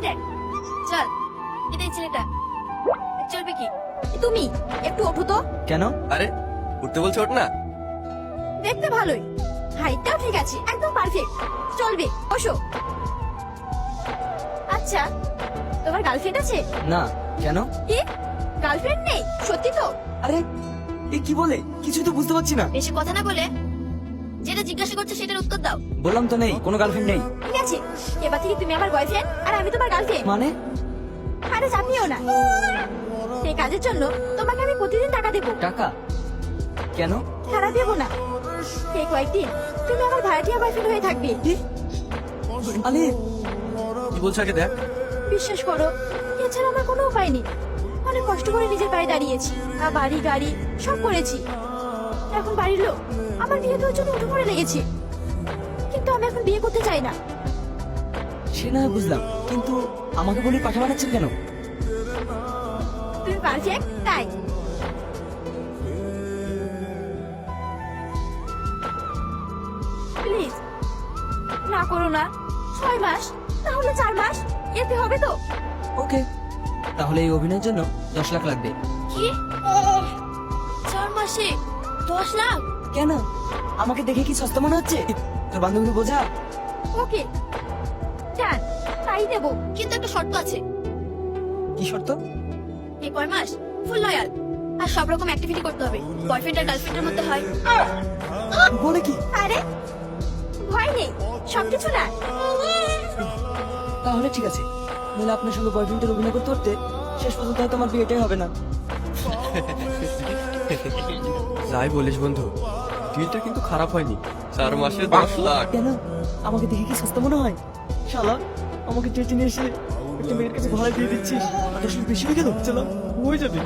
দেখ চল, এটাই ছেলেটা। চলবে কি? তুমি একটু ওঠো তো। কেন? আরে উঠতে বলছো, ওঠ না। দেখতে ভালোই, হাইটটাও ঠিক আছে, একদম পারফেক্ট, চলবে, বসো। আচ্ছা, তোমার গার্লফ্রেন্ড আছে? না। কেন? কি, গার্লফ্রেন্ড নেই? সত্যি তো? আরে এ কি বলে, কিছুই তো বুঝতে পারছি না। বেশি কথা না বলে যেটা জিজ্ঞাসা করছো সেটার উত্তর দাও। বললাম তো নেই, কোনো গার্লফ্রেন্ড নেই। ঠিক আছে, এবার থেকে তুমি আমার বয়ফ্রেন্ড আর আমি তোমার গার্লফ্রেন্ড। মানে? আরে চাপিও না, এই কাজের জন্য তোমাকে আমি প্রতিদিন টাকা দেবো। টাকা? কেন? টাকা দেবো না, এই কয়েকদিন তুমি আমার ভাড়াটিয়া বয়ফ্রেন্ড হয়ে থাকবে। কি? আরে কি বলছো আগে দেখ। বিশ্বাস করো, এছাড়া আমার কোনো উপায় নেই। অনেক কষ্ট করে নিজের পায়ে দাঁড়িয়েছি, আর বাড়ি গাড়ি সব করেছি। এখন বাড়ির লোক আমার বিয়ে দেওয়ার জন্য উঠে পড়ে লেগেছে, কিন্তু আমি এখন বিয়ে করতে চাই না। সে না হয় বুঝলাম, কিন্তু আমাকে বলি পাঠা বানাচ্ছেন কেন? তুমি পারফেক্ট তাই। প্লিজ না করো না, 6 মাস তাহলে 4 মাস, এতে হবে তো? ওকে, তাহলে এই অভিনয়ের জন্য 10 লাখ লাগবে। কি, 4 মাসে 10 লাখ? কেন? আমাকে দেখে কি সস্তা মনে হচ্ছে? তোর বান্ধবীকে বোঝা। ওকে ডান, তাই দেবো, কিন্তু একটা শর্ত আছে। কি শর্ত? এই কয় মাস ফুল লয়াল আর সব রকম অ্যাক্টিভিটি করতে হবে, বয়ফ্রেন্ড আর গার্লফ্রেন্ডের মধ্যে হয়। বলে কি? আরে ভয় নেই, সবকিছু না। তাহলে ঠিক আছে, নইলে আপনার সঙ্গে বয়ফ্রেন্ডের অভিনয় করতে করতে শেষ পর্যন্ত হয়তো আমার বিয়েটাই হবে না। যাই বলিস বন্ধু, ডিলটা কিন্তু খারাপ হয়নি। 4 মাসে 10 লাখ। কেন? আমাকে দেখে কি সস্তা মনে হয়? শালা, আমাকে টেটে নিয়ে এসে একটা মেয়ের কাছে ভাড়া দিয়ে দিচ্ছিস। 10 লাখ বেশি হয়ে গেল। চলো, হয়ে যাবে।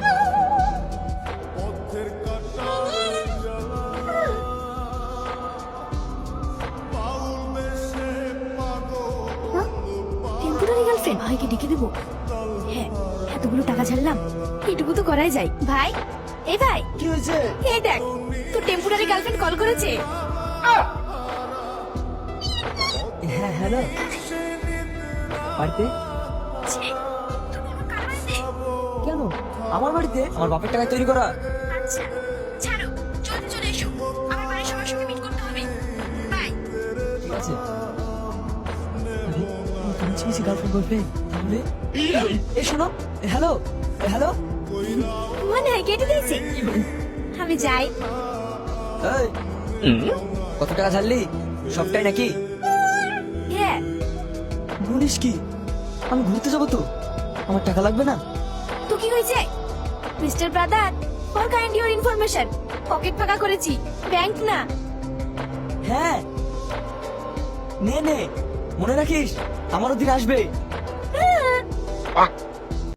টেম্পোরারি গার্লফ্রেন্ড ভাইকে ডেকে দেবো। হ্যাঁ, এতগুলো টাকা ছাড়লাম, এটুকু তো করাই যায়। ভাই, এই ভাই, কি হয়েছে? এই দেখ তোর টেম্পোরারি গার্লফ্রেন্ড কল করেছে। হ্যাঁ, হ্যালো। বাড়িতে? ছি, তুমি আমার কার বাড়িতে? কেন? আমার বাড়িতে আমার বাপের টাকায় তৈরি করা। আচ্ছা ছাড়ো, জলদি চলে এসো, আমার বাড়ির সবার সঙ্গে মিট করতে হবে। বাই। ঠিক আছে। আরে, তুমি চিনিস গার্লফ্রেন্ড বয়ফ্রেন্ড? তাহলে এ শোনো, হ্যালো হ্যালো। মনে হয় কেটে দিয়েছে, আমি যাই। এই, কত টাকা ছাড়লি? সবটাই নাকি? হ্যাঁ। বলিস কি? আমি ঘুরতে যাবো তো, আমার টাকা লাগবে না? তো কি হয়েছে mister brother, for kind your information, pocket ফাঁকা করেছি, ব্যাংক না। হ্যাঁ, নে নে, মনে রাখিস আমারও দিন আসবে। হ্যাঁ।